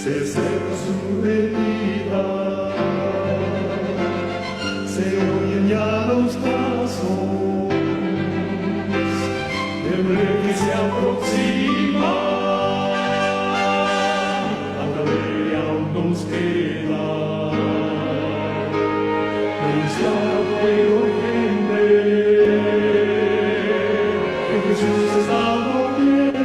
se seca su herida, se oyen ya los pasos del rey que se aproxima, hasta ver aún nos queda anunciar al pueblo que Jesús está volviendo.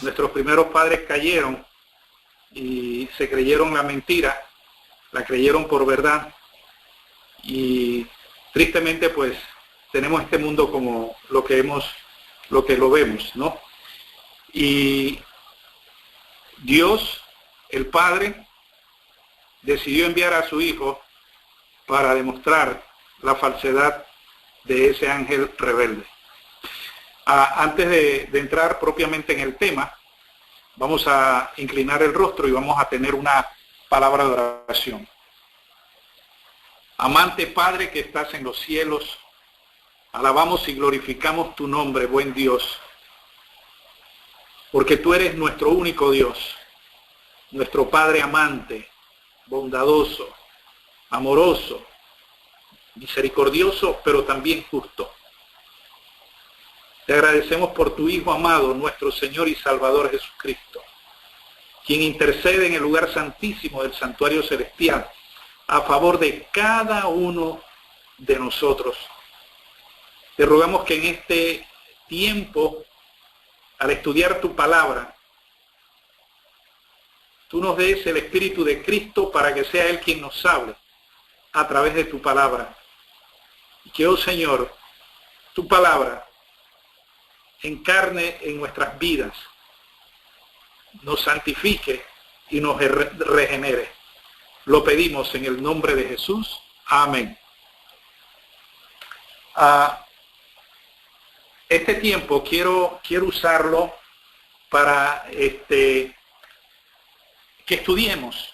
Nuestros primeros padres cayeron y se creyeron la mentira, la creyeron por verdad, y tristemente pues tenemos este mundo como lo que lo vemos, ¿no? Y Dios, el Padre, decidió enviar a su Hijo para demostrar la falsedad de ese ángel rebelde. Antes de entrar propiamente en el tema, vamos a inclinar el rostro y vamos a tener una palabra de oración. Amante Padre que estás en los cielos, alabamos y glorificamos tu nombre, buen Dios, porque tú eres nuestro único Dios, nuestro Padre amante, bondadoso, amoroso, misericordioso, pero también justo. Te agradecemos por tu Hijo amado, nuestro Señor y Salvador Jesucristo, quien intercede en el lugar santísimo del santuario celestial a favor de cada uno de nosotros. Te rogamos que en este tiempo, al estudiar tu palabra, tú nos des el Espíritu de Cristo para que sea Él quien nos hable a través de tu palabra. Y que, oh Señor, tu palabra encarne en nuestras vidas, nos santifique y nos regenere. Lo pedimos en el nombre de Jesús. Amén. Este tiempo quiero usarlo para que estudiemos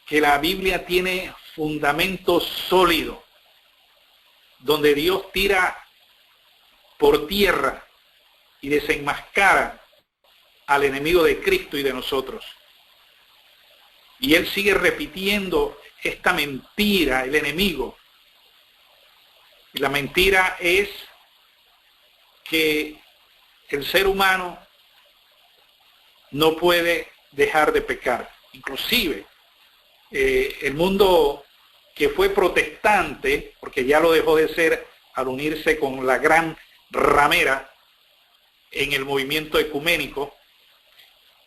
que la Biblia tiene fundamentos sólidos, donde Dios tira por tierra y desenmascara al enemigo de Cristo y de nosotros. Y él sigue repitiendo esta mentira, el enemigo. Y la mentira es que el ser humano no puede dejar de pecar. Inclusive, el mundo que fue protestante, porque ya lo dejó de ser al unirse con la gran ramera en el movimiento ecuménico,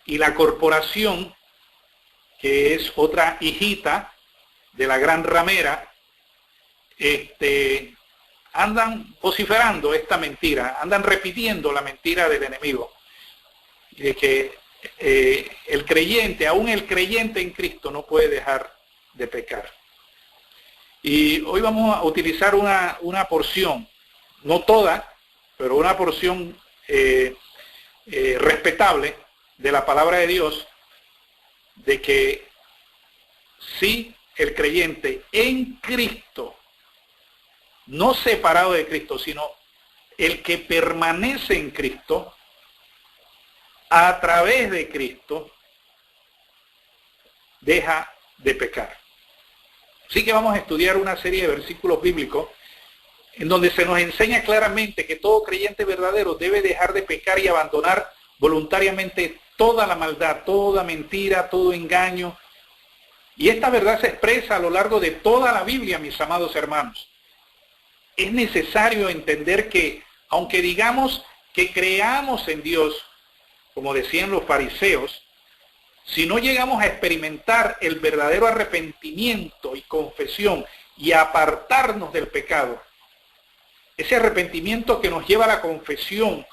y la corporación, que es otra hijita de la gran ramera, andan vociferando esta mentira, andan repitiendo la mentira del enemigo, de que el creyente, aún el creyente en Cristo, no puede dejar de pecar. Y hoy vamos a utilizar una porción, no toda, pero una porción respetable de la palabra de Dios, de que si el creyente en Cristo, no separado de Cristo, sino el que permanece en Cristo, a través de Cristo, deja de pecar. Así que vamos a estudiar una serie de versículos bíblicos en donde se nos enseña claramente que todo creyente verdadero debe dejar de pecar y abandonar voluntariamente toda la maldad, toda mentira, todo engaño. Y esta verdad se expresa a lo largo de toda la Biblia, mis amados hermanos. Es necesario entender que, aunque digamos que creamos en Dios, como decían los fariseos, si no llegamos a experimentar el verdadero arrepentimiento y confesión y apartarnos del pecado, ese arrepentimiento que nos lleva a la confesión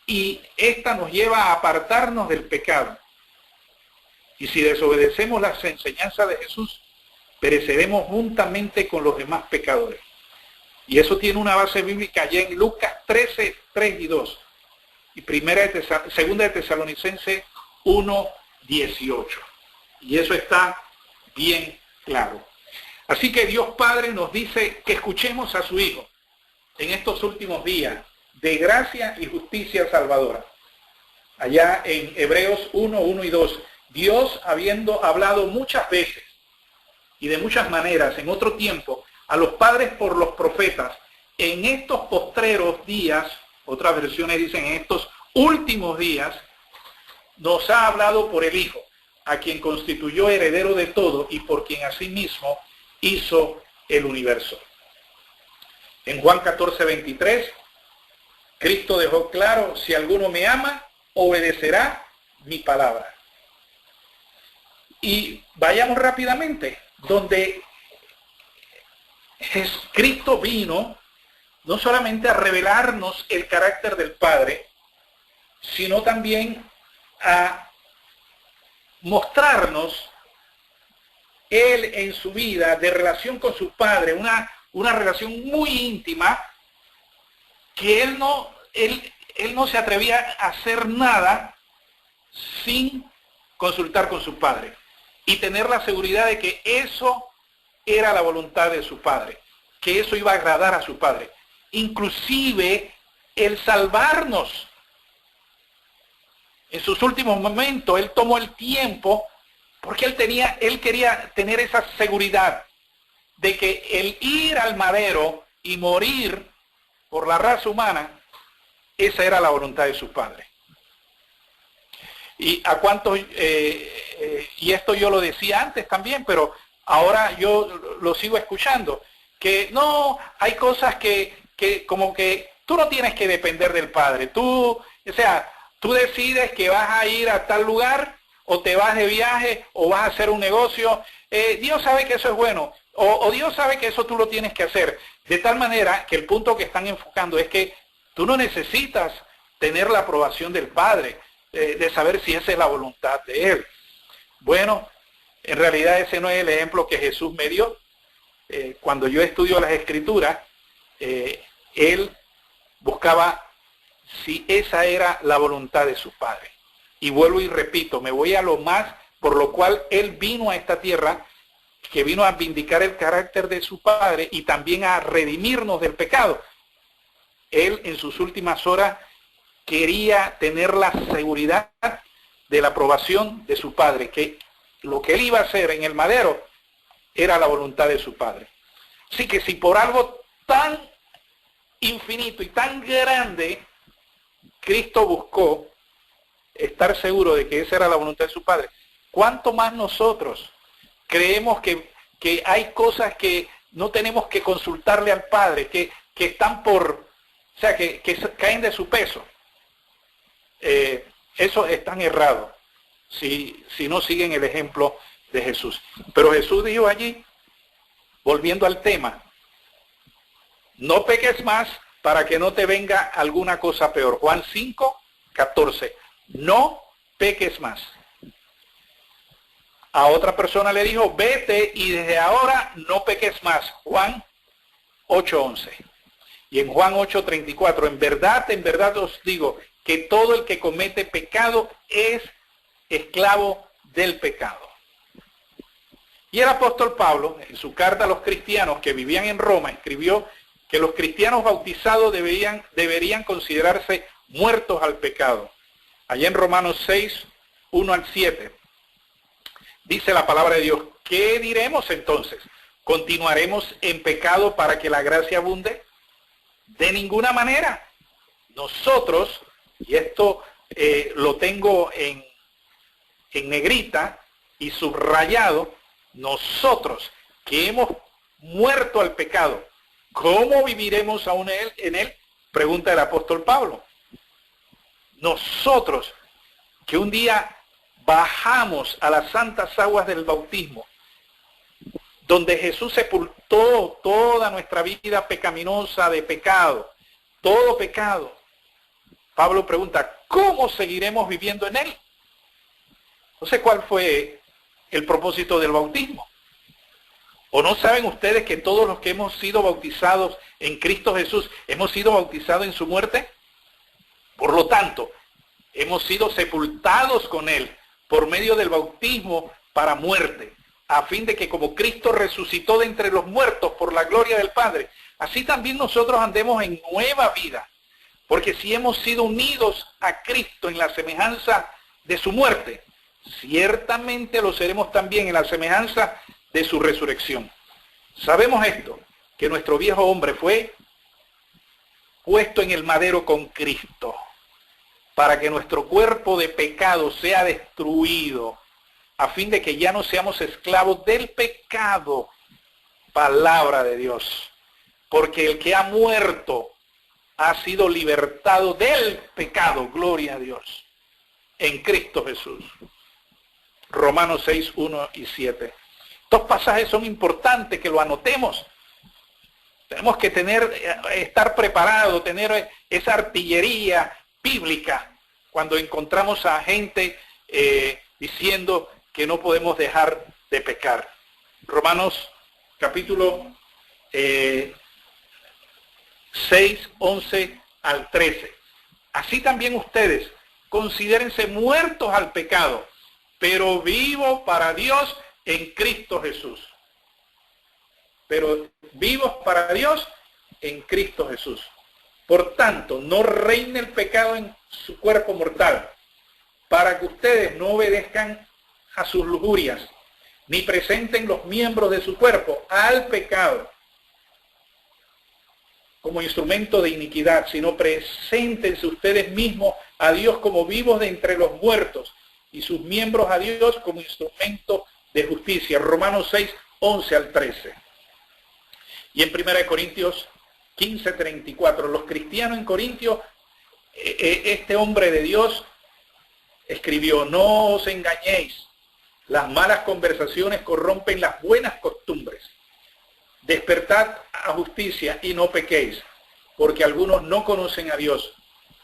y esta nos lleva a apartarnos del pecado. Y si desobedecemos las enseñanzas de Jesús, pereceremos juntamente con los demás pecadores. Y eso tiene una base bíblica allá en Lucas 13, 3 y 2. Y segunda de Tesalonicenses 1, 18. Y eso está bien claro. Así que Dios Padre nos dice que escuchemos a su Hijo en estos últimos días de gracia y justicia salvadora. Allá en Hebreos 1, 1 y 2, Dios, habiendo hablado muchas veces y de muchas maneras en otro tiempo a los padres por los profetas, en estos postreros días, otras versiones dicen en estos últimos días, nos ha hablado por el Hijo, a quien constituyó heredero de todo y por quien asimismo hizo el universo. En Juan 14, 23, Cristo dejó claro, si alguno me ama, obedecerá mi palabra. Y vayamos rápidamente, donde Cristo vino no solamente a revelarnos el carácter del Padre, sino también a mostrarnos Él en su vida de relación con su Padre, una relación muy íntima, que Él no se atrevía a hacer nada sin consultar con su Padre y tener la seguridad de que eso era la voluntad de su Padre, que eso iba a agradar a su Padre. Inclusive el salvarnos. En sus últimos momentos, Él tomó el tiempo porque Él quería tener esa seguridad de que el ir al madero y morir por la raza humana, esa era la voluntad de su Padre. Y a cuántos, y esto yo lo decía antes también, pero ahora yo lo sigo escuchando, que no, hay cosas que como que tú no tienes que depender del Padre. Tú decides que vas a ir a tal lugar, o te vas de viaje, o vas a hacer un negocio. Dios sabe que eso es bueno, o Dios sabe que eso tú lo tienes que hacer. De tal manera que el punto que están enfocando es que tú no necesitas tener la aprobación del Padre, de saber si esa es la voluntad de Él. Bueno, en realidad ese no es el ejemplo que Jesús me dio. Cuando yo estudio las Escrituras, Él buscaba si esa era la voluntad de su Padre. Y vuelvo y repito, me voy a lo más por lo cual Él vino a esta tierra, que vino a vindicar el carácter de su Padre y también a redimirnos del pecado. Él en sus últimas horas quería tener la seguridad de la aprobación de su Padre, que lo que Él iba a hacer en el madero era la voluntad de su Padre. Así que si por algo tan infinito y tan grande Cristo buscó estar seguro de que esa era la voluntad de su Padre, ¿cuánto más nosotros creemos que hay cosas que no tenemos que consultarle al Padre, que están que caen de su peso? Eso es tan errado si no siguen el ejemplo de Jesús. Pero Jesús dijo allí, volviendo al tema, no peques más para que no te venga alguna cosa peor. Juan 5, 14. No peques más. A otra persona le dijo, vete y desde ahora no peques más. Juan 8, 11. Y en Juan 8, 34, en verdad os digo que todo el que comete pecado es esclavo del pecado. Y el apóstol Pablo, en su carta a los cristianos que vivían en Roma, escribió que los cristianos bautizados deberían considerarse muertos al pecado. Allá en Romanos 6, 1 al 7, dice la palabra de Dios, ¿qué diremos entonces? ¿Continuaremos en pecado para que la gracia abunde? De ninguna manera. Nosotros, y esto lo tengo en negrita y subrayado, nosotros que hemos muerto al pecado, ¿cómo viviremos aún en él? Pregunta el apóstol Pablo. Nosotros que un día bajamos a las santas aguas del bautismo, donde Jesús sepultó toda nuestra vida pecaminosa de pecado, todo pecado. Pablo pregunta, ¿cómo seguiremos viviendo en él? No sé cuál fue el propósito del bautismo. ¿O no saben ustedes que todos los que hemos sido bautizados en Cristo Jesús, hemos sido bautizados en su muerte? Por lo tanto, hemos sido sepultados con él por medio del bautismo para muerte, a fin de que como Cristo resucitó de entre los muertos por la gloria del Padre, así también nosotros andemos en nueva vida. Porque si hemos sido unidos a Cristo en la semejanza de su muerte, ciertamente lo seremos también en la semejanza de su resurrección. Sabemos esto, que nuestro viejo hombre fue puesto en el madero con Cristo, para que nuestro cuerpo de pecado sea destruido, a fin de que ya no seamos esclavos del pecado. Palabra de Dios. Porque el que ha muerto ha sido libertado del pecado, gloria a Dios, en Cristo Jesús. Romanos 6, 1 y 7. Estos pasajes son importantes que lo anotemos. Tenemos que estar preparados, tener esa artillería bíblica cuando encontramos a gente diciendo que no podemos dejar de pecar. Romanos capítulo 6, 11 al 13. Así también ustedes, considérense muertos al pecado, pero vivos para Dios en Cristo Jesús. Pero vivos para Dios en Cristo Jesús. Por tanto, no reine el pecado en su cuerpo mortal, para que ustedes no obedezcan a sus lujurias, ni presenten los miembros de su cuerpo al pecado como instrumento de iniquidad, sino preséntense ustedes mismos a Dios como vivos de entre los muertos, y sus miembros a Dios como instrumento de justicia. Romanos 6, 11 al 13. Y en 1 Corintios 15, 34, los cristianos en Corintios, este hombre de Dios escribió, no os engañéis, las malas conversaciones corrompen las buenas costumbres. Despertad a justicia y no pequéis, porque algunos no conocen a Dios.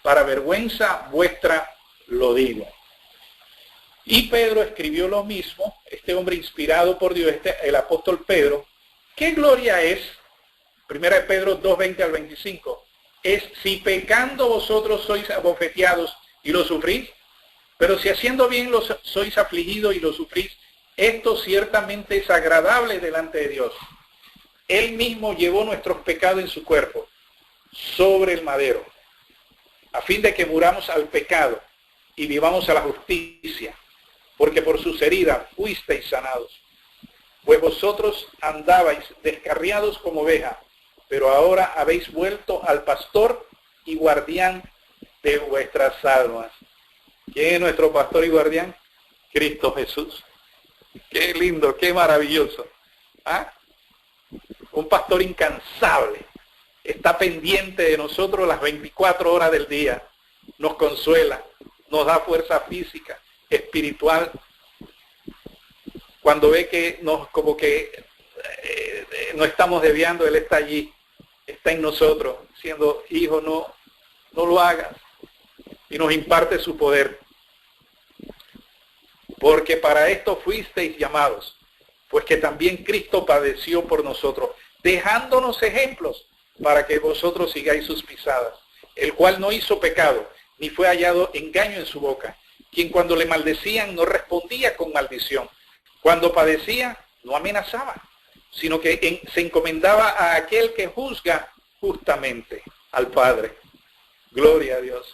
Para vergüenza vuestra lo digo. Y Pedro escribió lo mismo, este hombre inspirado por Dios, el apóstol Pedro. ¿Qué gloria es? 1 Pedro 2, 20 al 25. Es si pecando vosotros sois abofeteados y lo sufrís, pero si haciendo bien sois afligidos y lo sufrís, esto ciertamente es agradable delante de Dios. Él mismo llevó nuestros pecados en su cuerpo, sobre el madero, a fin de que muramos al pecado y vivamos a la justicia, porque por sus heridas fuisteis sanados. Pues vosotros andabais descarriados como ovejas, pero ahora habéis vuelto al pastor y guardián de vuestras almas. ¿Quién es nuestro pastor y guardián? Cristo Jesús. Qué lindo, qué maravilloso. ¿Ah? Un pastor incansable. Está pendiente de nosotros las 24 horas del día. Nos consuela, nos da fuerza física, espiritual. Cuando ve que no estamos desviando, Él está allí, está en nosotros, diciendo, hijo, no lo hagas. Y nos imparte su poder. Porque para esto fuisteis llamados, pues que también Cristo padeció por nosotros, dejándonos ejemplos para que vosotros sigáis sus pisadas, el cual no hizo pecado, ni fue hallado engaño en su boca, quien cuando le maldecían no respondía con maldición, cuando padecía no amenazaba, sino que se encomendaba a aquel que juzga justamente, al Padre. Gloria a Dios.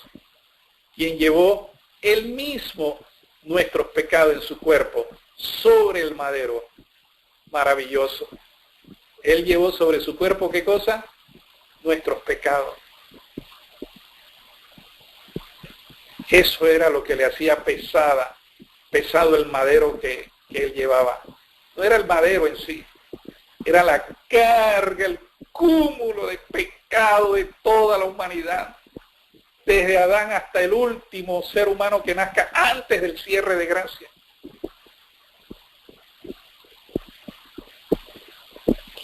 Quien llevó él mismo nuestros pecados en su cuerpo, sobre el madero. Maravilloso. Él llevó sobre su cuerpo, ¿qué cosa? Nuestros pecados. Eso era lo que le hacía pesado el madero que él llevaba. No era el madero en sí, era la carga, el cúmulo de pecado de toda la humanidad. desde Adán hasta el último ser humano que nazca antes del cierre de gracia.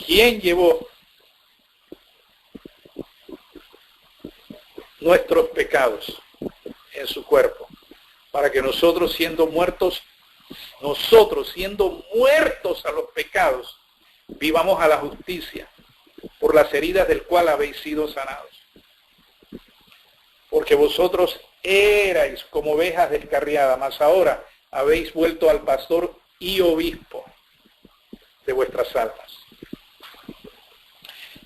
¿Quién llevó nuestros pecados en su cuerpo? Para que nosotros siendo muertos a los pecados, vivamos a la justicia, por las heridas del cual habéis sido sanados. Porque vosotros erais como ovejas descarriadas, mas ahora habéis vuelto al pastor y obispo de vuestras almas.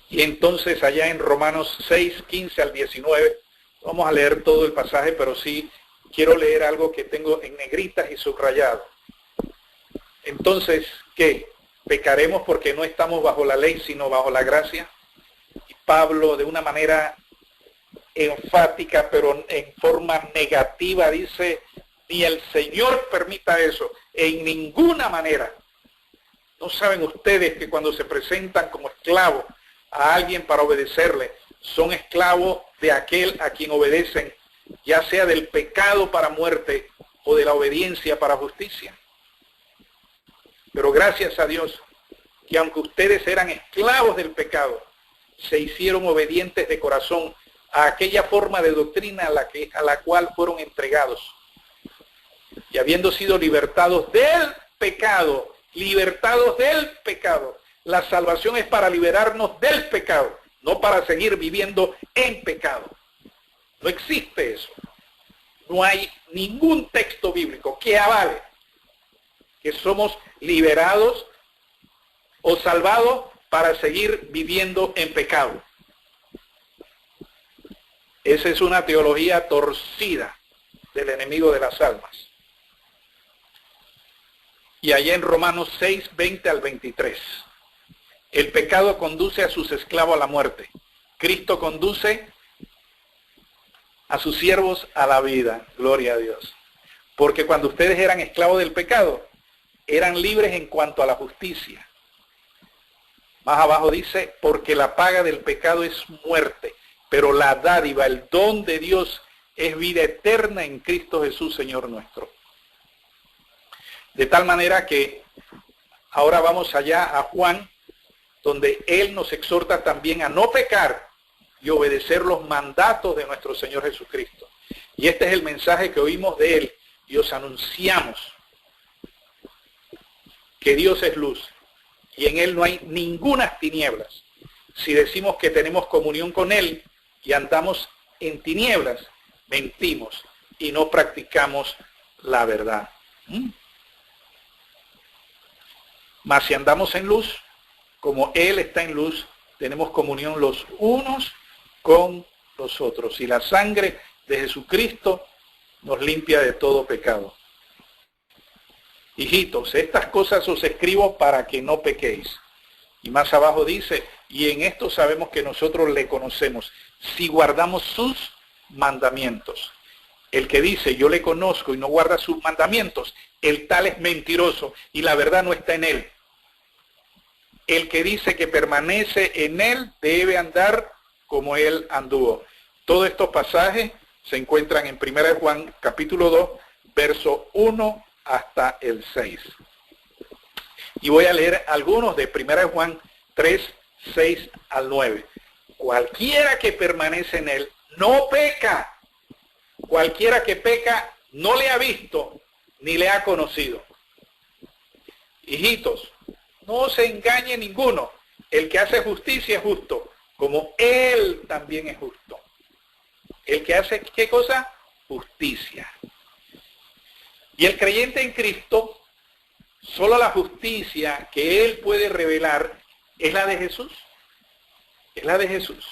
Y entonces allá en Romanos 6, 15 al 19, vamos a leer todo el pasaje, pero sí quiero leer algo que tengo en negritas y subrayado. Entonces, ¿qué? ¿Pecaremos porque no estamos bajo la ley, sino bajo la gracia? Y Pablo, de una manera enfática, pero en forma negativa, dice, ni el Señor permita eso, en ninguna manera. ¿No saben ustedes que cuando se presentan como esclavos a alguien para obedecerle, son esclavos de aquel a quien obedecen, ya sea del pecado para muerte o de la obediencia para justicia? Pero gracias a Dios, que aunque ustedes eran esclavos del pecado, se hicieron obedientes de corazón a aquella forma de doctrina a la cual fueron entregados. Y habiendo sido libertados del pecado, la salvación es para liberarnos del pecado, no para seguir viviendo en pecado. No existe eso. No hay ningún texto bíblico que avale que somos liberados o salvados para seguir viviendo en pecado. Esa es una teología torcida del enemigo de las almas. Y allá en Romanos 6, 20 al 23. El pecado conduce a sus esclavos a la muerte. Cristo conduce a sus siervos a la vida. Gloria a Dios. Porque cuando ustedes eran esclavos del pecado, eran libres en cuanto a la justicia. Más abajo dice, porque la paga del pecado es muerte, pero la dádiva, el don de Dios es vida eterna en Cristo Jesús, Señor nuestro. De tal manera que ahora vamos allá a Juan, donde Él nos exhorta también a no pecar y obedecer los mandatos de nuestro Señor Jesucristo. Y este es el mensaje que oímos de Él y os anunciamos, que Dios es luz y en Él no hay ninguna tinieblas. Si decimos que tenemos comunión con Él y andamos en tinieblas, mentimos y no practicamos la verdad. Mas si andamos en luz, como Él está en luz, tenemos comunión los unos con los otros. Y la sangre de Jesucristo nos limpia de todo pecado. Hijitos, estas cosas os escribo para que no pequéis. Y más abajo dice, y en esto sabemos que nosotros le conocemos, si guardamos sus mandamientos. El que dice, yo le conozco y no guarda sus mandamientos, el tal es mentiroso y la verdad no está en él. El que dice que permanece en él debe andar como él anduvo. Todos estos pasajes se encuentran en 1 Juan capítulo 2, verso 1 hasta el 6. Y voy a leer algunos de 1 Juan 3, 6 al 9. Cualquiera que permanece en él no peca. Cualquiera que peca no le ha visto ni le ha conocido. Hijitos, no se engañe ninguno. El que hace justicia es justo, como él también es justo. El que hace, ¿qué cosa? Justicia. Y el creyente en Cristo, solo la justicia que él puede revelar es la de Jesús. Es la de Jesús.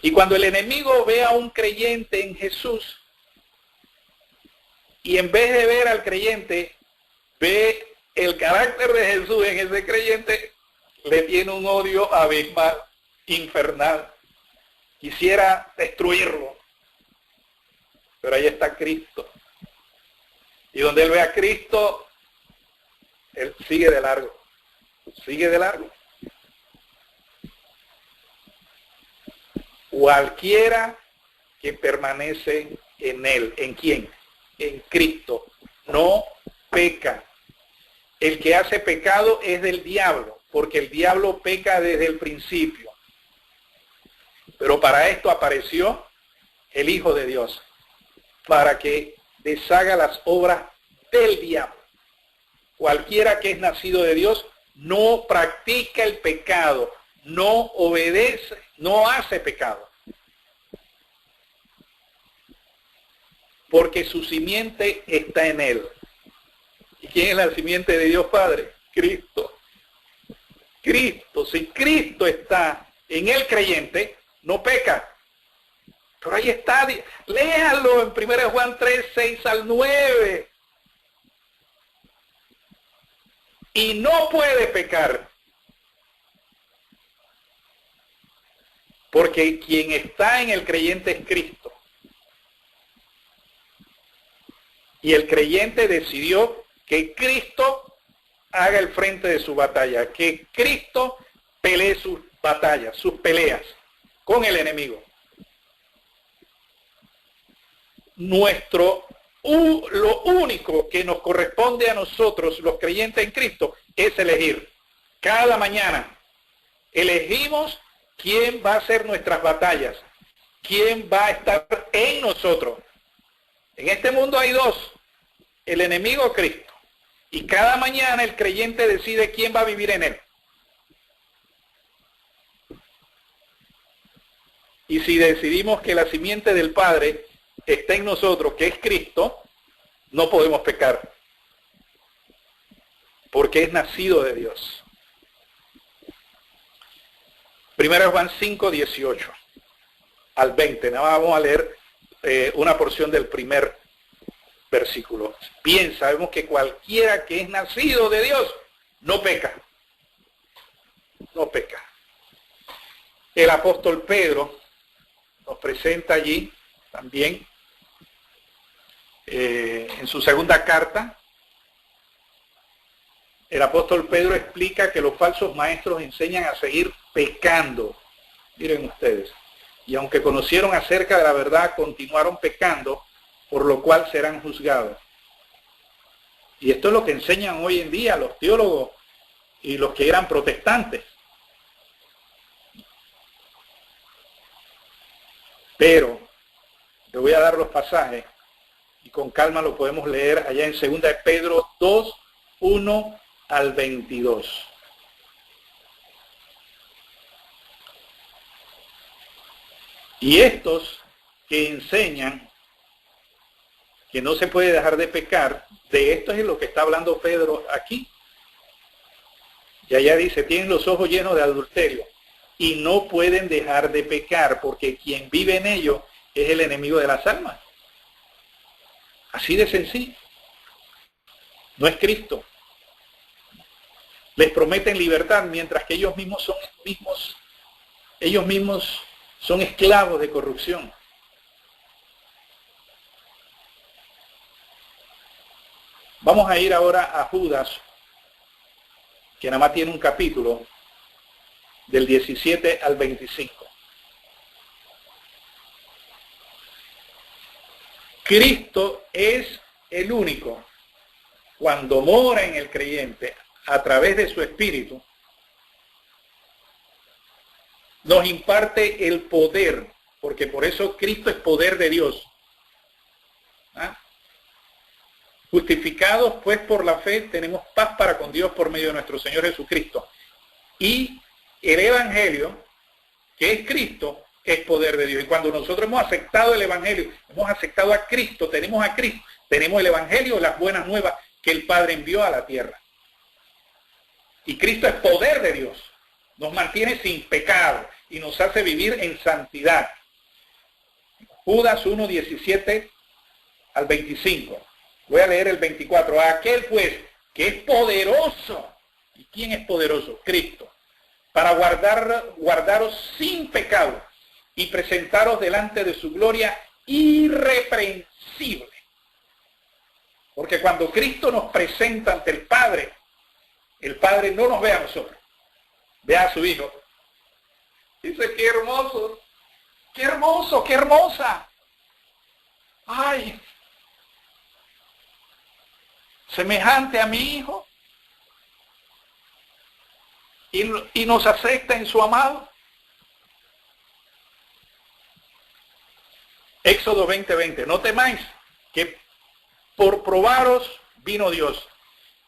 Y cuando el enemigo ve a un creyente en Jesús, y en vez de ver al creyente, ve el carácter de Jesús en ese creyente, le tiene un odio abismal, infernal. Quisiera destruirlo. Pero ahí está Cristo. Y donde él ve a Cristo, él sigue de largo. Sigue de largo. Cualquiera que permanece en él. ¿En quién? En Cristo. No peca. El que hace pecado es del diablo, porque el diablo peca desde el principio. Pero para esto apareció el Hijo de Dios, para que deshaga las obras del diablo. Cualquiera que es nacido de Dios no practica el pecado, no obedece, no hace pecado. Porque su simiente está en él. ¿Y quién es la simiente de Dios Padre? Cristo. Cristo. Si Cristo está en el creyente, no peca. Pero ahí está, léalo en 1 Juan 3, 6 al 9. Y no puede pecar. Porque quien está en el creyente es Cristo. Y el creyente decidió que Cristo haga el frente de su batalla, que Cristo pelee sus batallas, sus peleas con el enemigo. Lo único que nos corresponde a nosotros, los creyentes en Cristo, es elegir. Cada mañana elegimos quién va a hacer nuestras batallas, quién va a estar en nosotros. En este mundo hay dos, el enemigo o Cristo. Y cada mañana el creyente decide quién va a vivir en él. Y si decidimos que la simiente del Padre está en nosotros, que es Cristo, no podemos pecar. Porque es nacido de Dios. 1 Juan 5, 18 al 20. Nada más vamos a leer una porción del primer versículo. Bien, sabemos que cualquiera que es nacido de Dios no peca. No peca. El apóstol Pedro nos presenta allí también en su segunda carta. El apóstol Pedro explica que los falsos maestros enseñan a seguir pecando. Miren ustedes. Y aunque conocieron acerca de la verdad, continuaron pecando, por lo cual serán juzgados. Y esto es lo que enseñan hoy en día los teólogos y los que eran protestantes. Pero le voy a dar los pasajes y con calma lo podemos leer allá en 2 de Pedro 2, 1 al 22. Y estos que enseñan que no se puede dejar de pecar, de esto es lo que está hablando Pedro aquí. Y allá dice, tienen los ojos llenos de adulterio y no pueden dejar de pecar, porque quien vive en ellos es el enemigo de las almas. Así de sencillo. No es Cristo. Les prometen libertad, mientras que ellos mismos son esclavos de corrupción. Vamos a ir ahora a Judas, que nada más tiene un capítulo, del 17 al 25. Cristo es el único, cuando mora en el creyente, a través de su Espíritu, nos imparte el poder, porque por eso Cristo es poder de Dios. Justificados pues por la fe, tenemos paz para con Dios por medio de nuestro Señor Jesucristo. Y el Evangelio, que es Cristo, es poder de Dios. Y cuando nosotros hemos aceptado el Evangelio, hemos aceptado a Cristo, tenemos el Evangelio, las buenas nuevas que el Padre envió a la tierra. Y Cristo es poder de Dios. Nos mantiene sin pecado y nos hace vivir en santidad. Judas 1, 17 al 25. Voy a leer el 24. A aquel pues que es poderoso. ¿Y quién es poderoso? Cristo. Para guardaros sin pecado y presentaros delante de su gloria irreprensible. Porque cuando Cristo nos presenta ante el Padre no nos ve a nosotros, ve a su Hijo. Dice, qué hermoso, qué hermoso, qué hermosa. Ay, semejante a mi hijo. Y nos acepta en su amado. Éxodo 20:20. No temáis, que por probaros vino Dios,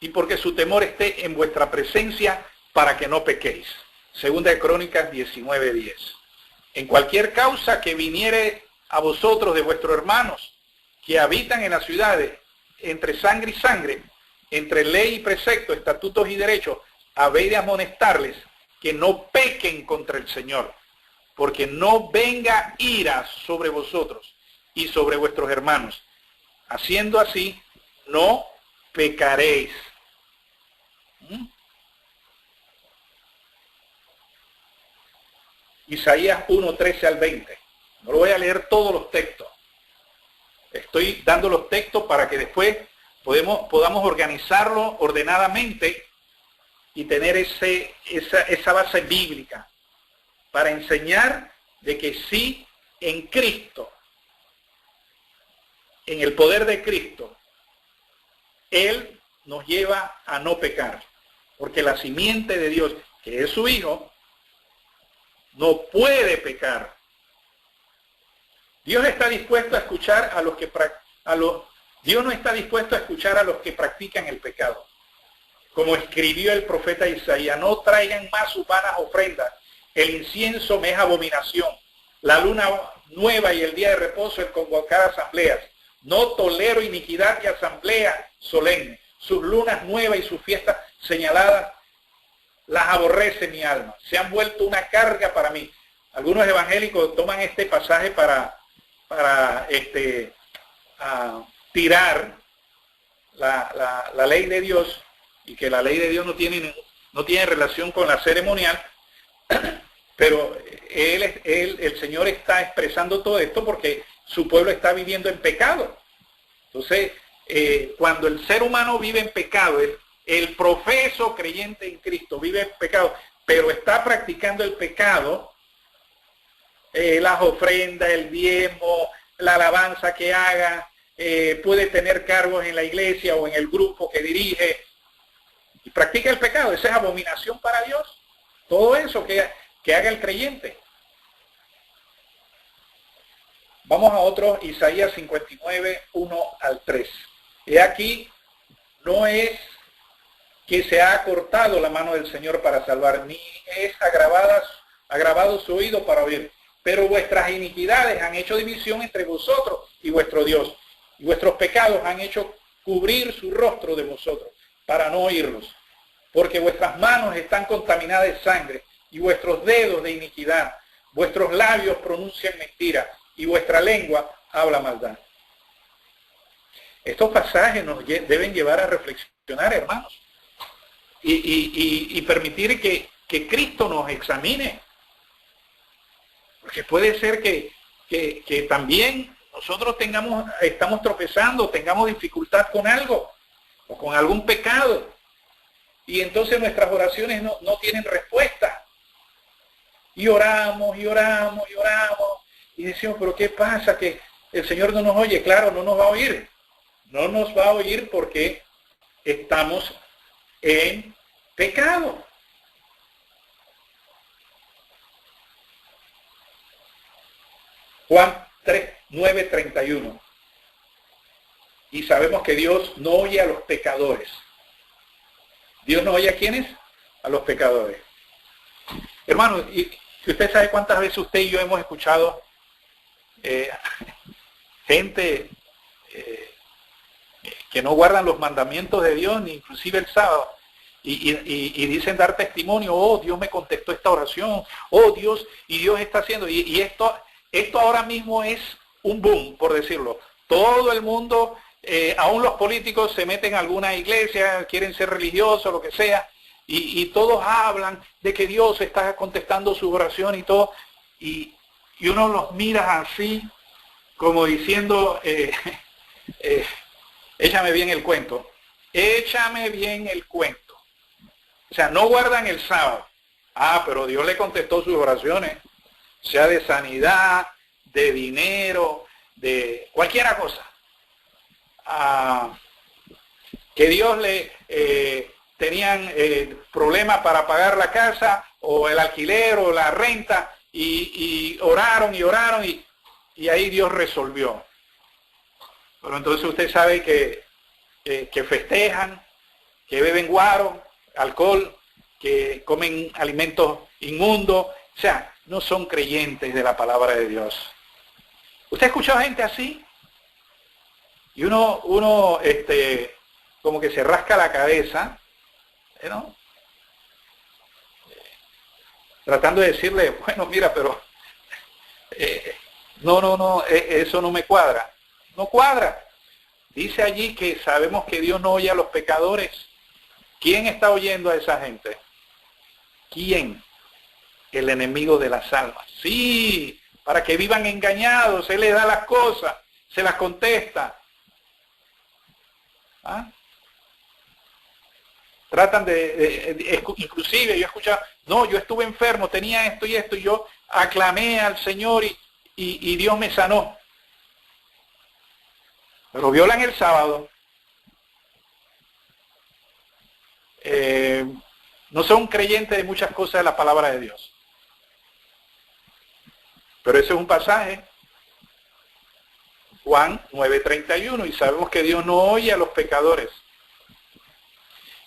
y porque su temor esté en vuestra presencia, para que no pequéis. Segunda de Crónicas 19:10. En cualquier causa que viniere a vosotros de vuestros hermanos que habitan en las ciudades, entre sangre y sangre, entre ley y precepto, estatutos y derechos, habéis de amonestarles que no pequen contra el Señor, porque no venga ira sobre vosotros y sobre vuestros hermanos. Haciendo así, no pecaréis. Isaías 1:13 al 20. No lo voy a leer todos los textos. Estoy dando los textos para que después podamos organizarlo ordenadamente y tener esa base bíblica para enseñar de que sí, en Cristo, en el poder de Cristo, Él nos lleva a no pecar, porque la simiente de Dios, que es su Hijo, no puede pecar. Dios está dispuesto a escuchar a los que Dios no está dispuesto a escuchar a los que practican el pecado. Como escribió el profeta Isaías: no traigan más sus vanas ofrendas, el incienso me es abominación, la luna nueva y el día de reposo, el convocar asambleas. No tolero iniquidad y asamblea solemne. Sus lunas nuevas y sus fiestas señaladas las aborrece mi alma. Se han vuelto una carga para mí. Algunos evangélicos toman este pasaje para tirar la ley de Dios, y que la ley de Dios no tiene relación con la ceremonial, pero el Señor está expresando todo esto porque su pueblo está viviendo en pecado. Entonces, cuando el ser humano vive en pecado, el profeso creyente en Cristo vive en pecado, pero está practicando el pecado, las ofrendas, el diezmo, la alabanza que haga, puede tener cargos en la iglesia o en el grupo que dirige, y practica el pecado. Esa es abominación para Dios. Todo eso que haga el creyente. Vamos a otro, Isaías 59, 1 al 3. He aquí, no es que se ha cortado la mano del Señor para salvar, ni es agravado su oído para oír. Pero vuestras iniquidades han hecho división entre vosotros y vuestro Dios, y vuestros pecados han hecho cubrir su rostro de vosotros, para no oírlos. Porque vuestras manos están contaminadas de sangre, y vuestros dedos de iniquidad. Vuestros labios pronuncian mentira, y vuestra lengua habla maldad. Estos pasajes nos deben llevar a reflexionar, hermanos, y permitir que Cristo nos examine. Porque puede ser que también nosotros estamos tropezando, tengamos dificultad con algo, o con algún pecado, y entonces nuestras oraciones no tienen respuesta. Y oramos, y oramos, y oramos, y decimos, pero ¿qué pasa? Que el Señor no nos oye. Claro, no nos va a oír. No nos va a oír porque estamos en pecado. Juan 9:31. Y sabemos que Dios no oye a los pecadores. ¿Dios no oye a quiénes? A los pecadores. Hermanos, y usted sabe cuántas veces usted y yo hemos escuchado gente que no guardan los mandamientos de Dios, ni inclusive el sábado, y dicen dar testimonio: oh, Dios me contestó esta oración, oh Dios, y Dios está haciendo, y esto ahora mismo es un boom, por decirlo. Todo el mundo, aún los políticos se meten a alguna iglesia, quieren ser religiosos, lo que sea, y todos hablan de que Dios está contestando su oración y todo, y uno los mira así, como diciendo, échame bien el cuento, échame bien el cuento. O sea, no guardan el sábado. Ah, pero Dios le contestó sus oraciones, sea de sanidad, de dinero, de cualquier cosa. Que Dios le tenían problemas para pagar la casa o el alquiler o la renta y oraron y ahí Dios resolvió. Pero entonces usted sabe que festejan, que beben guaro, alcohol, que comen alimentos inmundos, o sea, no son creyentes de la palabra de Dios. ¿Usted ha escuchado gente así? Y uno como que se rasca la cabeza, ¿no? Tratando de decirle, bueno, mira, pero no, eso no me cuadra. No cuadra. Dice allí que sabemos que Dios no oye a los pecadores. ¿Quién está oyendo a esa gente? ¿Quién? El enemigo de las almas. Sí, para que vivan engañados, Él les da las cosas, se las contesta. Tratan inclusive yo he escuchado, no, yo estuve enfermo, tenía esto y esto, y yo aclamé al Señor y Dios me sanó. Pero violan el sábado. No son creyentes de muchas cosas de la palabra de Dios. Pero ese es un pasaje, Juan 9:31, y sabemos que Dios no oye a los pecadores.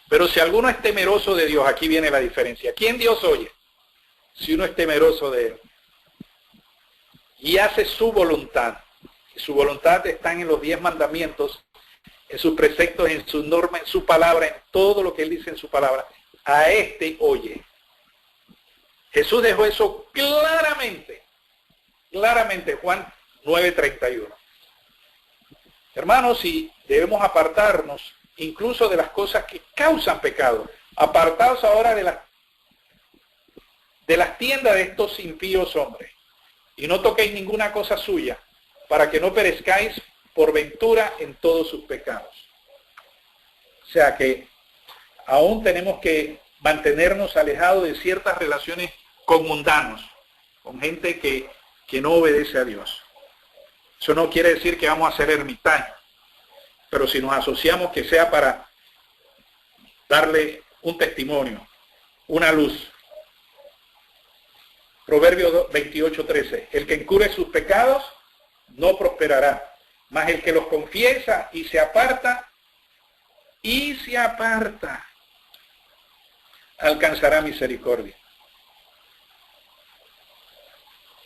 Pero si alguno es temeroso de Dios, aquí viene la diferencia. ¿Quién Dios oye? Si uno es temeroso de Él y hace su voluntad. Y su voluntad está en los 10 mandamientos, en sus preceptos, en su norma, en su palabra, en todo lo que Él dice en su palabra. A este oye. Jesús dejó eso claramente, Juan 9:31. Hermanos, si debemos apartarnos incluso de las cosas que causan pecado, apartaos ahora de las tiendas de estos impíos hombres, y no toquéis ninguna cosa suya, para que no perezcáis por ventura en todos sus pecados. O sea que aún tenemos que mantenernos alejados de ciertas relaciones con mundanos, con gente que no obedece a Dios. Eso no quiere decir que vamos a ser ermitaños, pero si nos asociamos, que sea para darle un testimonio, una luz. Proverbios 28:13, el que encubre sus pecados no prosperará, mas el que los confiesa y se aparta, alcanzará misericordia.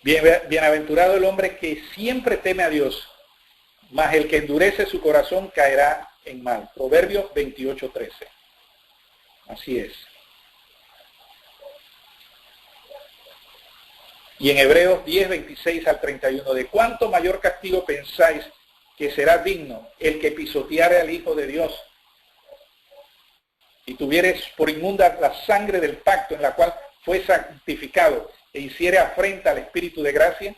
Bienaventurado el hombre que siempre teme a Dios, mas el que endurece su corazón caerá en mal. Proverbios 28:13. Así es. Y en Hebreos 10:26 al 31, ¿de cuánto mayor castigo pensáis que será digno el que pisoteare al Hijo de Dios y tuvieres por inmunda la sangre del pacto en la cual fue santificado e hiciere afrenta al Espíritu de gracia?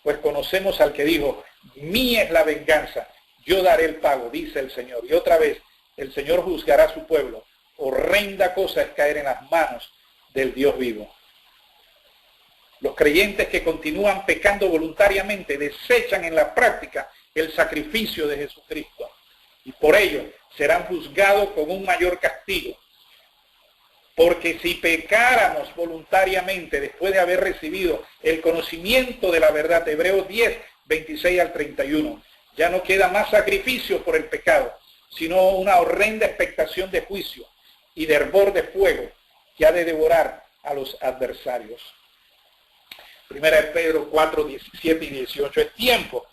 Pues conocemos al que dijo, mía es la venganza, yo daré el pago, dice el Señor. Y otra vez, el Señor juzgará a su pueblo. Horrenda cosa es caer en las manos del Dios vivo. Los creyentes que continúan pecando voluntariamente desechan en la práctica el sacrificio de Jesucristo. Y por ello serán juzgados con un mayor castigo. Porque si pecáramos voluntariamente después de haber recibido el conocimiento de la verdad, Hebreos 10:26 al 31, ya no queda más sacrificio por el pecado, sino una horrenda expectación de juicio y de hervor de fuego que ha de devorar a los adversarios. Primera de Pedro 4:17 y 18, es tiempo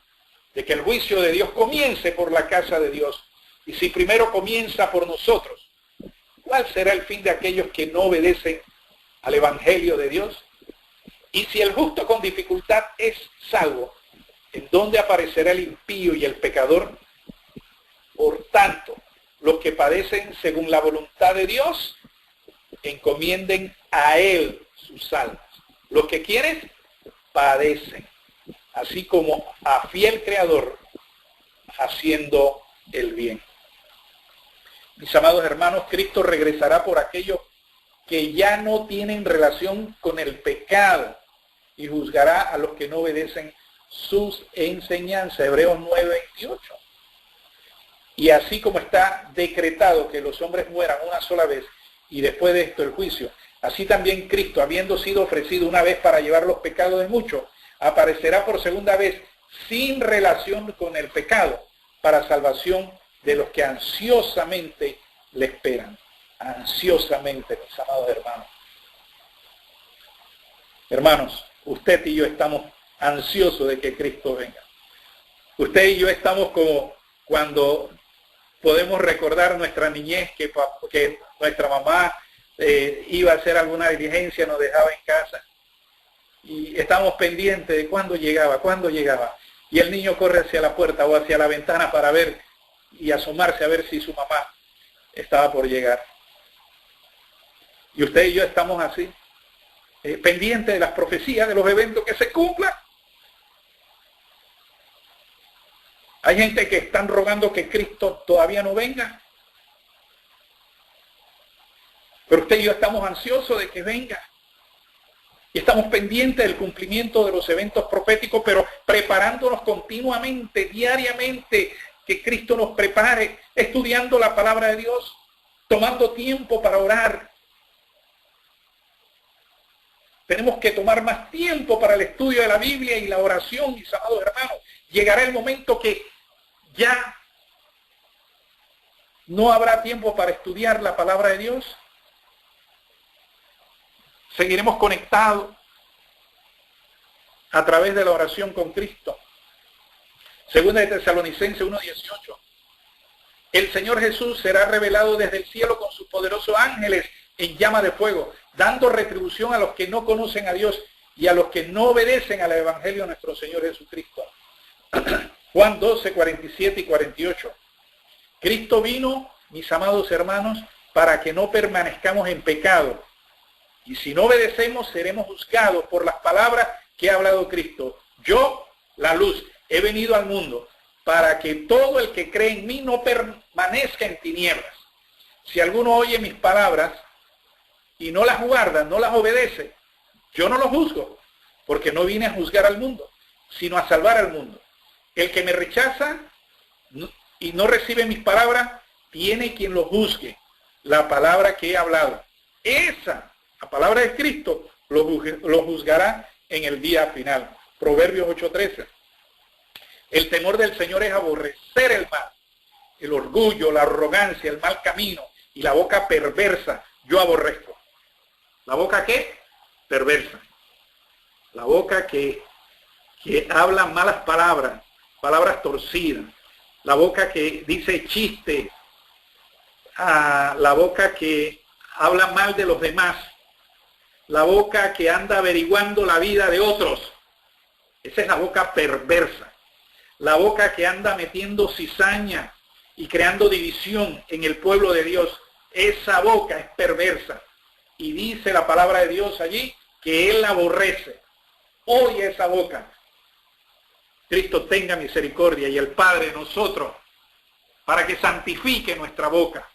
de que el juicio de Dios comience por la casa de Dios. Y si primero comienza por nosotros, ¿cuál será el fin de aquellos que no obedecen al Evangelio de Dios? Y si el justo con dificultad es salvo, ¿en dónde aparecerá el impío y el pecador? Por tanto, los que padecen según la voluntad de Dios, encomienden a Él sus almas. Los que quieren, padecen, así como a fiel Creador, haciendo el bien. Mis amados hermanos, Cristo regresará por aquellos que ya no tienen relación con el pecado y juzgará a los que no obedecen sus enseñanzas. Hebreos 9:28. Y así como está decretado que los hombres mueran una sola vez y después de esto el juicio, así también Cristo, habiendo sido ofrecido una vez para llevar los pecados de muchos, aparecerá por segunda vez sin relación con el pecado, para salvación de los que ansiosamente le esperan. Ansiosamente, mis amados hermanos. Hermanos, usted y yo estamos ansiosos de que Cristo venga. Usted y yo estamos como cuando podemos recordar nuestra niñez, que nuestra mamá iba a hacer alguna diligencia, nos dejaba en casa. Y estamos pendientes de cuándo llegaba. Y el niño corre hacia la puerta o hacia la ventana para ver y asomarse a ver si su mamá estaba por llegar. Y usted y yo estamos así, pendientes de las profecías, de los eventos que se cumplan. Hay gente que están rogando que Cristo todavía no venga. Pero usted y yo estamos ansiosos de que venga. Y estamos pendientes del cumplimiento de los eventos proféticos, pero preparándonos continuamente, diariamente, que Cristo nos prepare, estudiando la palabra de Dios, tomando tiempo para orar. Tenemos que tomar más tiempo para el estudio de la Biblia y la oración, mis amados hermanos. Llegará el momento que ya no habrá tiempo para estudiar la palabra de Dios. Seguiremos conectados a través de la oración con Cristo. Segunda de Tesalonicenses 1:18. El Señor Jesús será revelado desde el cielo con sus poderosos ángeles en llama de fuego, dando retribución a los que no conocen a Dios y a los que no obedecen al Evangelio de nuestro Señor Jesucristo. Juan 12:47 y 48. Cristo vino, mis amados hermanos, para que no permanezcamos en pecado. Y si no obedecemos, seremos juzgados por las palabras que ha hablado Cristo. Yo, la luz, he venido al mundo para que todo el que cree en mí no permanezca en tinieblas. Si alguno oye mis palabras y no las guarda, no las obedece, yo no lo juzgo, porque no vine a juzgar al mundo, sino a salvar al mundo. El que me rechaza y no recibe mis palabras, tiene quien lo juzgue. La palabra que he hablado, la palabra de Cristo, lo juzgará en el día final. Proverbios 8:13. El temor del Señor es aborrecer el mal, el orgullo, la arrogancia, el mal camino y la boca perversa. Yo aborrezco. ¿La boca qué? Perversa. La boca que habla malas palabras, palabras torcidas. La boca que dice chiste. La boca que habla mal de los demás. La boca que anda averiguando la vida de otros. Esa es la boca perversa. La boca que anda metiendo cizaña y creando división en el pueblo de Dios. Esa boca es perversa. Y dice la palabra de Dios allí que Él la aborrece. Oye esa boca. Cristo tenga misericordia y el Padre de nosotros para que santifique nuestra boca.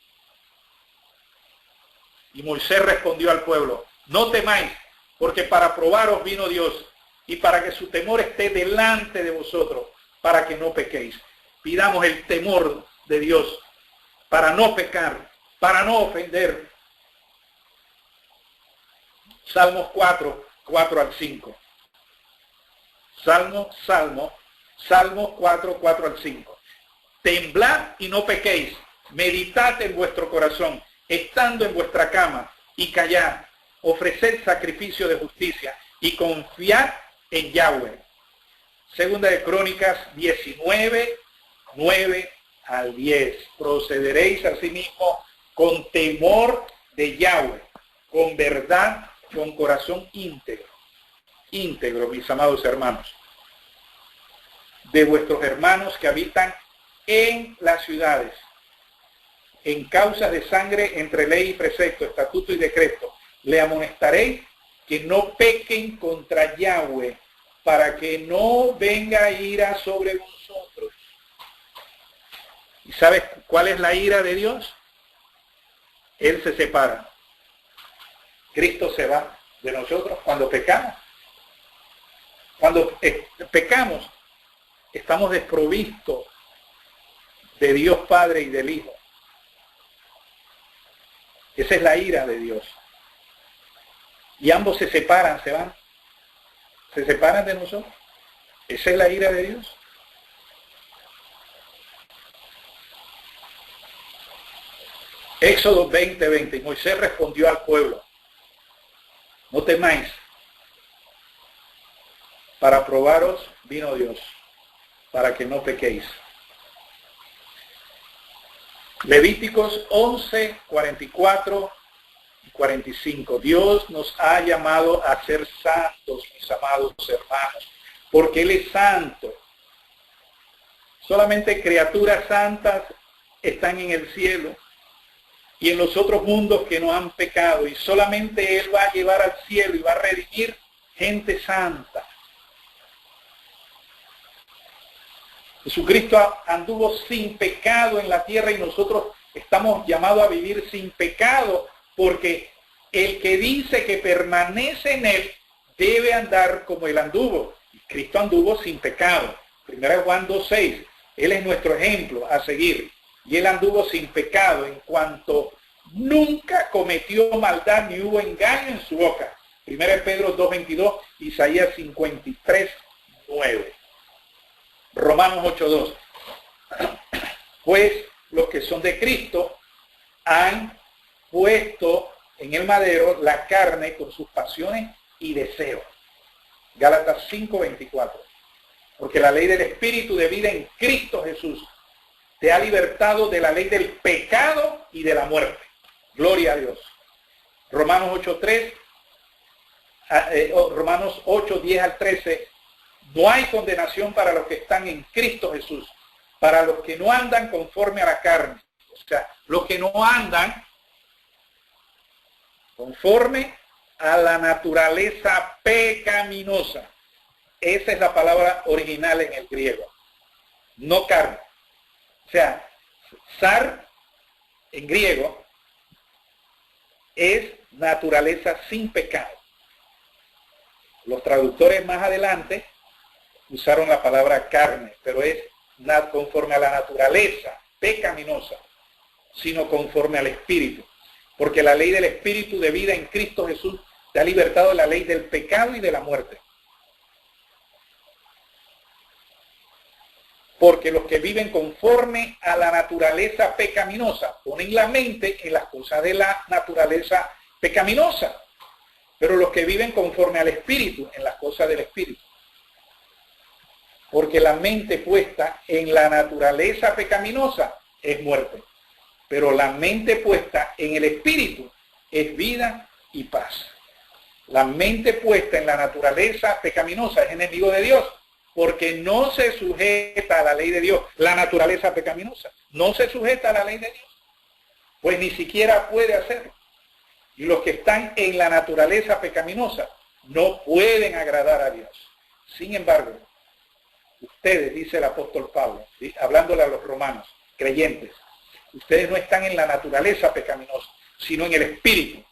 Y Moisés respondió al pueblo: no temáis, porque para probaros vino Dios y para que su temor esté delante de vosotros, para que no pequéis. Pidamos el temor de Dios para no pecar, para no ofender. Salmos 4 al 5. Salmo 4 al 5. Temblad y no pequéis, meditad en vuestro corazón, estando en vuestra cama, y callad, ofreced sacrificio de justicia, y confiad en Yahweh. Segunda de Crónicas 19, 9 al 10. Procederéis asimismo con temor de Yahweh, con verdad, con corazón íntegro. Íntegro, mis amados hermanos. De vuestros hermanos que habitan en las ciudades, en causas de sangre entre ley y precepto, estatuto y decreto, le amonestaréis que no pequen contra Yahweh, para que no venga ira sobre vosotros. ¿Y sabes cuál es la ira de Dios? Él se separa. Cristo se va de nosotros cuando pecamos. Cuando pecamos, estamos desprovistos de Dios Padre y del Hijo. Esa es la ira de Dios. Y ambos se separan, se van. Se separan de nosotros. Esa es la ira de Dios. Éxodo 20:20. Moisés respondió al pueblo: no temáis, para probaros vino Dios, para que no pequéis. Levíticos 11:44 y 45. Dios nos ha llamado a ser santos, mis amados hermanos, porque Él es santo. Solamente criaturas santas están en el cielo y en los otros mundos que no han pecado, y solamente Él va a llevar al cielo y va a redimir gente santa. Jesucristo anduvo sin pecado en la tierra y nosotros estamos llamados a vivir sin pecado, porque el que dice que permanece en Él debe andar como Él anduvo. Y Cristo anduvo sin pecado. 1 Juan 2:6. Él es nuestro ejemplo a seguir. Y Él anduvo sin pecado en cuanto nunca cometió maldad ni hubo engaño en su boca. 1 Pedro 2:22, Isaías 53:9. Romanos 8:2. Pues los que son de Cristo han puesto en el madero la carne con sus pasiones y deseos. Gálatas 5:24. Porque la ley del Espíritu de vida en Cristo Jesús te ha libertado de la ley del pecado y de la muerte. Gloria a Dios. Romanos 8:3, Romanos 8:10 al 13. No hay condenación para los que están en Cristo Jesús, para los que no andan conforme a la carne. O sea, los que no andan conforme a la naturaleza pecaminosa. Esa es la palabra original en el griego. No carne. O sea, sar en griego es naturaleza sin pecado. Los traductores más adelante usaron la palabra carne, pero es conforme a la naturaleza pecaminosa, sino conforme al Espíritu. Porque la ley del Espíritu de vida en Cristo Jesús te ha libertado de la ley del pecado y de la muerte. Porque los que viven conforme a la naturaleza pecaminosa ponen la mente en las cosas de la naturaleza pecaminosa, pero los que viven conforme al Espíritu en las cosas del Espíritu. Porque la mente puesta en la naturaleza pecaminosa es muerte, pero la mente puesta en el Espíritu es vida y paz. La mente puesta en la naturaleza pecaminosa es enemigo de Dios, porque no se sujeta a la ley de Dios. La naturaleza pecaminosa no se sujeta a la ley de Dios, pues ni siquiera puede hacerlo. Y los que están en la naturaleza pecaminosa no pueden agradar a Dios. Sin embargo, ustedes, dice el apóstol Pablo, ¿sí?, hablándole a los romanos, creyentes, ustedes no están en la naturaleza pecaminosa, sino en el Espíritu.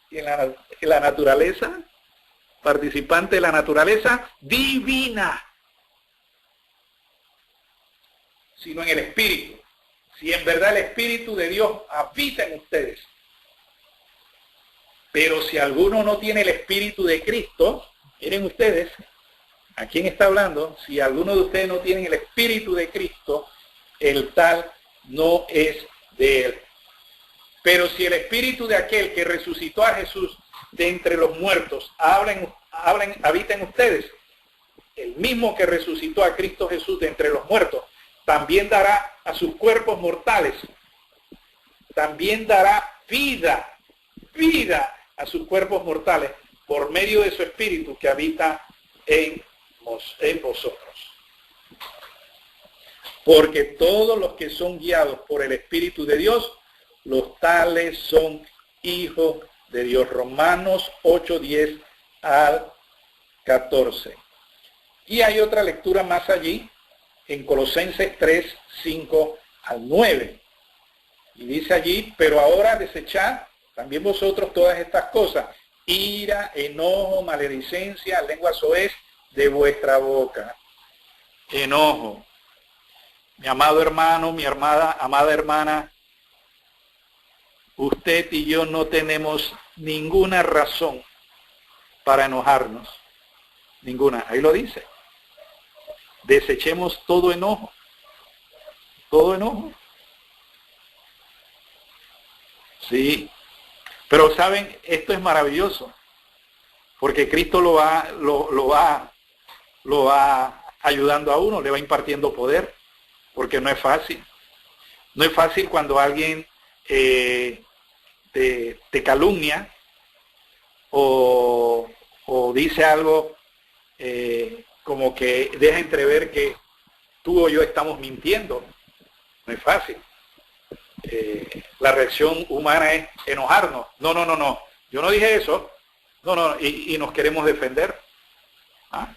Y en la naturaleza, participante de la naturaleza divina, sino en el Espíritu. Si en verdad el Espíritu de Dios habita en ustedes. Pero si alguno no tiene el Espíritu de Cristo, miren ustedes, ¿a quién está hablando? Si alguno de ustedes no tiene el Espíritu de Cristo, el tal no es de Él. Pero si el Espíritu de aquel que resucitó a Jesús de entre los muertos habita en ustedes, el mismo que resucitó a Cristo Jesús de entre los muertos, también dará a sus cuerpos mortales, también dará vida a sus cuerpos mortales por medio de su Espíritu que habita en vosotros. Porque todos los que son guiados por el Espíritu de Dios, los tales son hijos de Dios. Romanos 8:10 al 14. Y hay otra lectura más allí, en Colosenses 3:5 al 9. Y dice allí: pero ahora desechad también vosotros todas estas cosas: ira, enojo, maledicencia, lengua soez, de vuestra boca enojo. Mi amado hermano, mi amada hermana, usted y yo no tenemos ninguna razón para enojarnos. Ninguna. Ahí lo dice. Desechemos todo enojo. Todo enojo. Sí. Pero saben, esto es maravilloso. Porque Cristo lo va ayudando a uno, le va impartiendo poder. Porque no es fácil. No es fácil cuando alguien te calumnia o dice algo como que deja entrever que tú o yo estamos mintiendo. No es fácil. La reacción humana es enojarnos. No. Yo no dije eso. No. Y nos queremos defender. ¿Ah?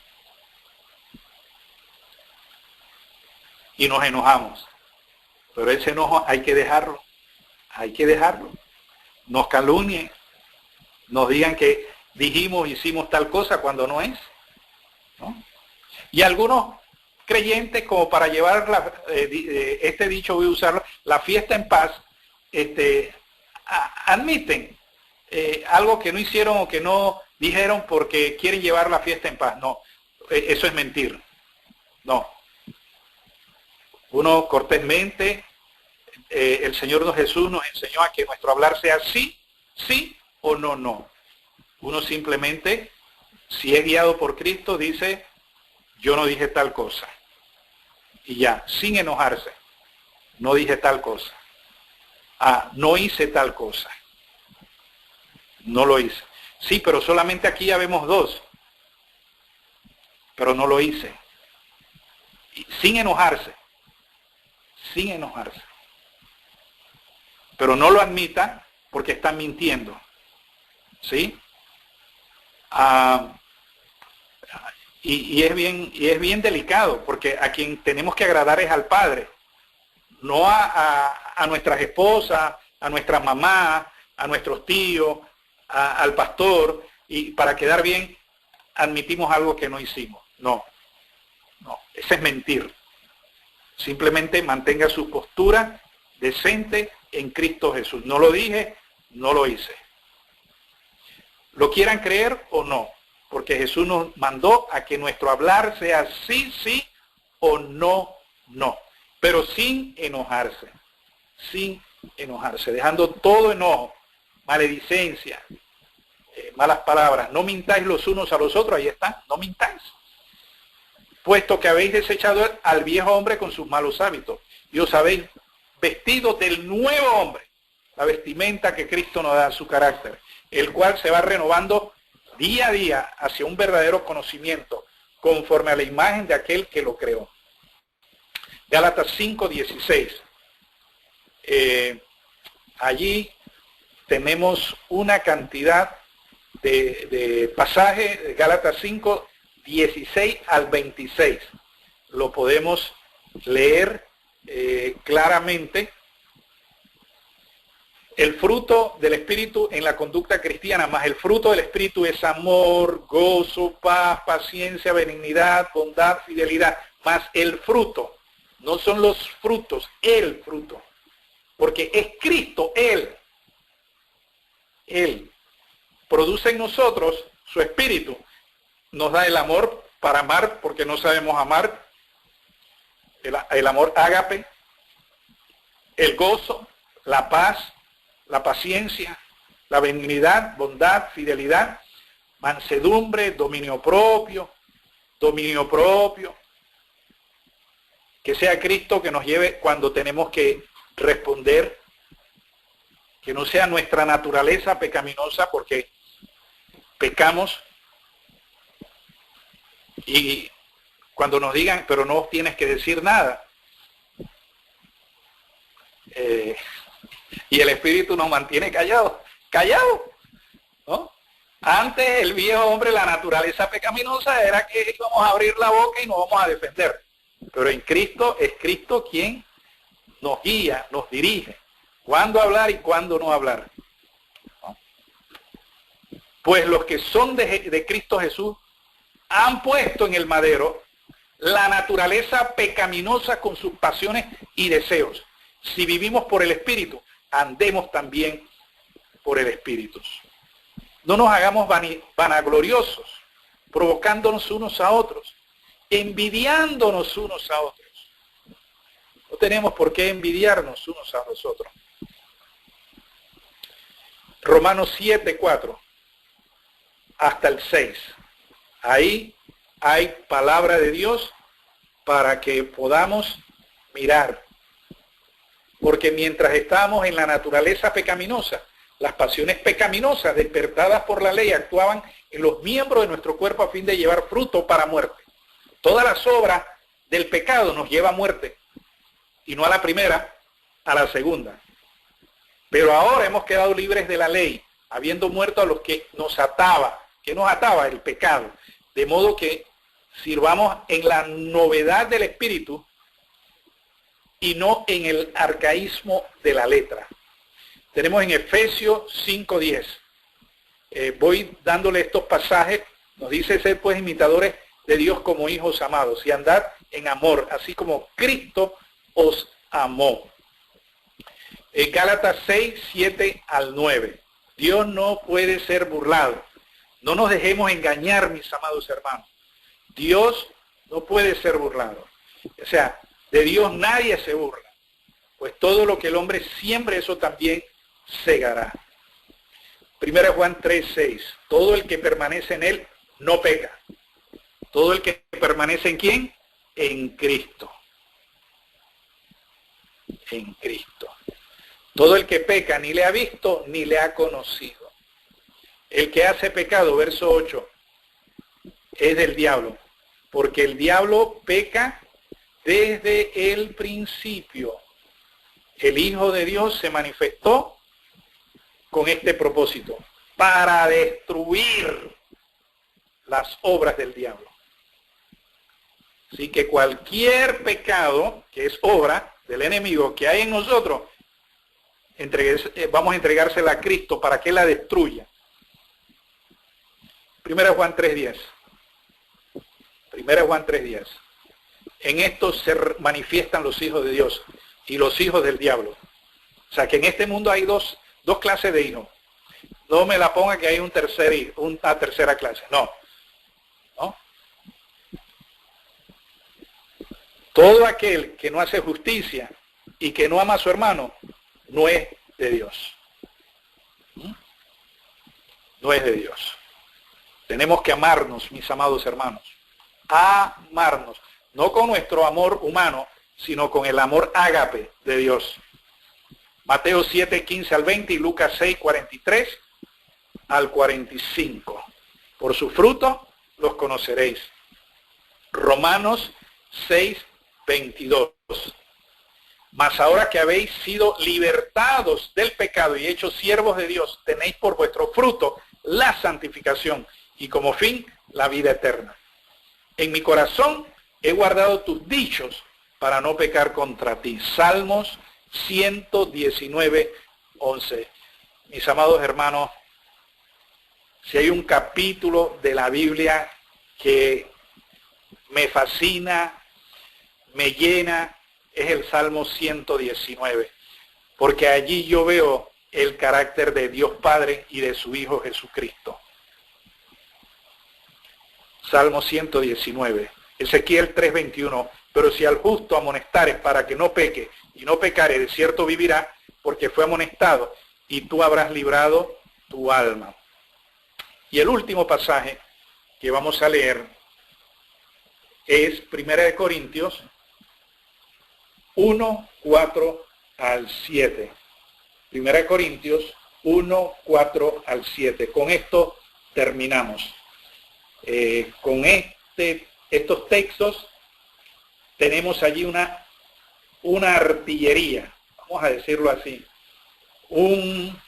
Y nos enojamos. Pero ese enojo hay que dejarlo. Hay que dejarlo. Nos calumnien. Nos digan que hicimos tal cosa cuando no es. ¿No? Y algunos creyentes, como para llevar este dicho, voy a usarlo, la fiesta en paz, admiten algo que no hicieron o que no dijeron porque quieren llevar la fiesta en paz. No, eso es mentir. No. Uno cortésmente, el Señor Jesús nos enseñó a que nuestro hablar sea sí o no. Uno simplemente, si es guiado por Cristo, dice, yo no dije tal cosa. Y ya, sin enojarse, no dije tal cosa. No hice tal cosa. No lo hice. Sí, pero solamente aquí ya vemos dos. Pero no lo hice. Sin enojarse. Sin enojarse. Pero no lo admita porque están mintiendo. ¿Sí? Y es bien delicado, porque a quien tenemos que agradar es al Padre, no a nuestras esposas, a nuestras mamás, a nuestros tíos, al pastor, y para quedar bien admitimos algo que no hicimos. No, ese es mentir. Simplemente mantenga su postura decente en Cristo Jesús. No lo dije, no lo hice. Lo quieran creer o no, porque Jesús nos mandó a que nuestro hablar sea sí o no, pero sin enojarse, dejando todo enojo, maledicencia, malas palabras. No mintáis los unos a los otros, ahí está, no mintáis. Puesto que habéis desechado al viejo hombre con sus malos hábitos y os habéis vestido del nuevo hombre, la vestimenta que Cristo nos da, su carácter, el cual se va renovando día a día hacia un verdadero conocimiento, conforme a la imagen de aquel que lo creó. Gálatas 5:16. Allí tenemos una cantidad de pasajes, Gálatas 5:16 al 26. Lo podemos leer claramente. El fruto del Espíritu en la conducta cristiana, más el fruto del Espíritu es amor, gozo, paz, paciencia, benignidad, bondad, fidelidad. Más el fruto, no son los frutos, el fruto. Porque es Cristo, Él produce en nosotros su Espíritu. Nos da el amor para amar, porque no sabemos amar. El amor ágape, el gozo, la paz, la paciencia, la benignidad, bondad, fidelidad, mansedumbre, dominio propio. Que sea Cristo que nos lleve cuando tenemos que responder, que no sea nuestra naturaleza pecaminosa, porque pecamos. Y cuando nos digan, pero no tienes que decir nada, y el Espíritu nos mantiene callados, ¿no? Antes el viejo hombre, la naturaleza pecaminosa era que íbamos a abrir la boca y nos vamos a defender. Pero en Cristo es Cristo quien nos guía, nos dirige, cuándo hablar y cuándo no hablar, ¿no? Pues los que son de Cristo Jesús han puesto en el madero la naturaleza pecaminosa con sus pasiones y deseos. Si vivimos por el Espíritu, andemos también por el Espíritu. No nos hagamos vanagloriosos, provocándonos unos a otros, envidiándonos unos a otros. No tenemos por qué envidiarnos unos a los otros. Romanos 7, 4 hasta el 6. Ahí hay palabra de Dios para que podamos mirar. Porque mientras estábamos en la naturaleza pecaminosa, las pasiones pecaminosas despertadas por la ley actuaban en los miembros de nuestro cuerpo a fin de llevar fruto para muerte. Todas las obras del pecado nos lleva a muerte. Y no a la primera, a la segunda. Pero ahora hemos quedado libres de la ley, habiendo muerto a los que nos ataba. ¿Qué nos ataba? El pecado. De modo que sirvamos en la novedad del Espíritu y no en el arcaísmo de la letra. Tenemos en Efesios 5:10. Voy dándole estos pasajes. Nos dice: sed pues imitadores de Dios como hijos amados y andad en amor, así como Cristo os amó. En Gálatas 6, 7 al 9. Dios no puede ser burlado. No nos dejemos engañar, mis amados hermanos. Dios no puede ser burlado. O sea, de Dios nadie se burla. Pues todo lo que el hombre siembre, eso también segará. 1 Juan 3, 6. Todo el que permanece en él no peca. Todo el que permanece en ¿quién? En Cristo. En Cristo. Todo el que peca ni le ha visto ni le ha conocido. El que hace pecado, verso 8, es del diablo, porque el diablo peca desde el principio. El Hijo de Dios se manifestó con este propósito, para destruir las obras del diablo. Así que cualquier pecado que es obra del enemigo que hay en nosotros, vamos a entregársela a Cristo para que la destruya. 1 Juan 3:10. 1 Juan 3:10. En esto se manifiestan los hijos de Dios y los hijos del diablo. O sea que en este mundo hay dos clases de hijos. No me la ponga que hay una tercera clase. No. ¿No? Todo aquel que no hace justicia y que no ama a su hermano, no es de Dios. No es de Dios. Tenemos que amarnos, mis amados hermanos. Amarnos. No con nuestro amor humano, sino con el amor ágape de Dios. Mateo 7, 15 al 20 y Lucas 6, 43 al 45. Por su fruto los conoceréis. Romanos 6, 22. Mas ahora que habéis sido libertados del pecado y hechos siervos de Dios, tenéis por vuestro fruto la santificación y como fin la vida eterna. En mi corazón he guardado tus dichos para no pecar contra ti. Salmos 119, 11. Mis amados hermanos, si hay un capítulo de la Biblia que me fascina, me llena, es el Salmo 119, porque allí yo veo el carácter de Dios Padre y de su Hijo Jesucristo. Salmo 119, Ezequiel 3:21, pero si al justo amonestares para que no peque, y no pecare, de cierto vivirá, porque fue amonestado, y tú habrás librado tu alma. Y el último pasaje que vamos a leer es 1 Corintios 1, 4 al 7. 1 Corintios 1, 4 al 7. Con esto terminamos. Con estos textos tenemos allí una artillería, vamos a decirlo así, un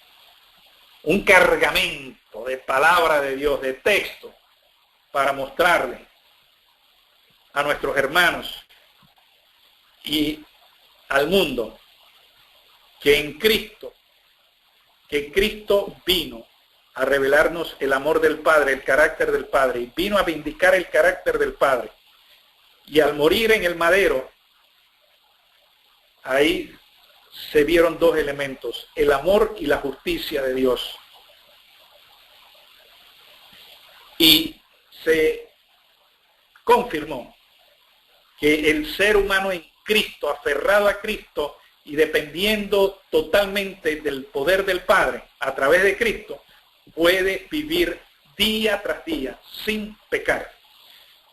cargamento de palabra de Dios, de texto, para mostrarle a nuestros hermanos y al mundo que Cristo vino a revelarnos el amor del Padre, el carácter del Padre, y vino a vindicar el carácter del Padre. Y al morir en el madero, ahí se vieron dos elementos, el amor y la justicia de Dios. Y se confirmó que el ser humano en Cristo, aferrado a Cristo y dependiendo totalmente del poder del Padre a través de Cristo, puede vivir día tras día sin pecar.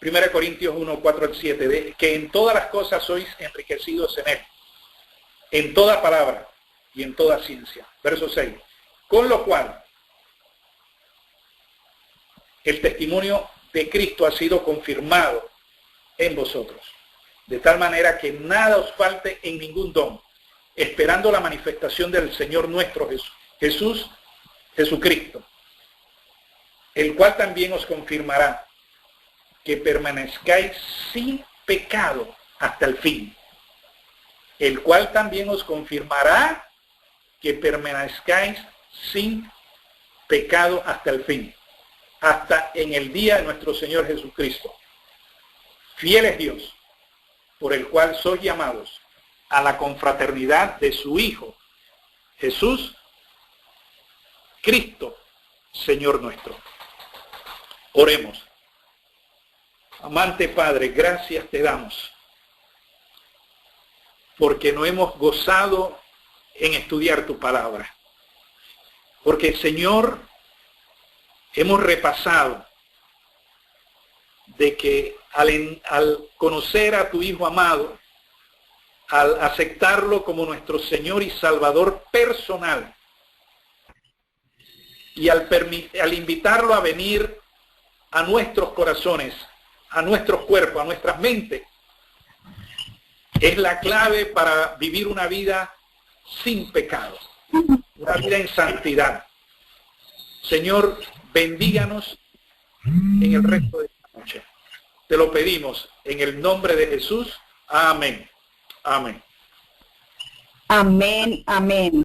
1 Corintios 1, 4 al 7, de que en todas las cosas sois enriquecidos en Él, en toda palabra y en toda ciencia. Verso 6. Con lo cual, el testimonio de Cristo ha sido confirmado en vosotros, de tal manera que nada os falte en ningún don, esperando la manifestación del Señor nuestro Jesucristo, el cual también os confirmará que permanezcáis sin pecado hasta el fin. El cual también os confirmará que permanezcáis sin pecado hasta el fin, hasta en el día de nuestro Señor Jesucristo. Fiel es Dios, por el cual sois llamados a la confraternidad de su Hijo, Jesús Cristo, Señor nuestro. Oremos. Amante Padre, gracias te damos, porque nos hemos gozado en estudiar tu palabra. Porque, Señor, hemos repasado de que al conocer a tu Hijo amado, al aceptarlo como nuestro Señor y Salvador personal, y al invitarlo a venir a nuestros corazones, a nuestros cuerpos, a nuestras mentes, es la clave para vivir una vida sin pecado, una vida en santidad. Señor, bendíganos en el resto de esta noche. Te lo pedimos en el nombre de Jesús. Amén. Amén. Amén, amén.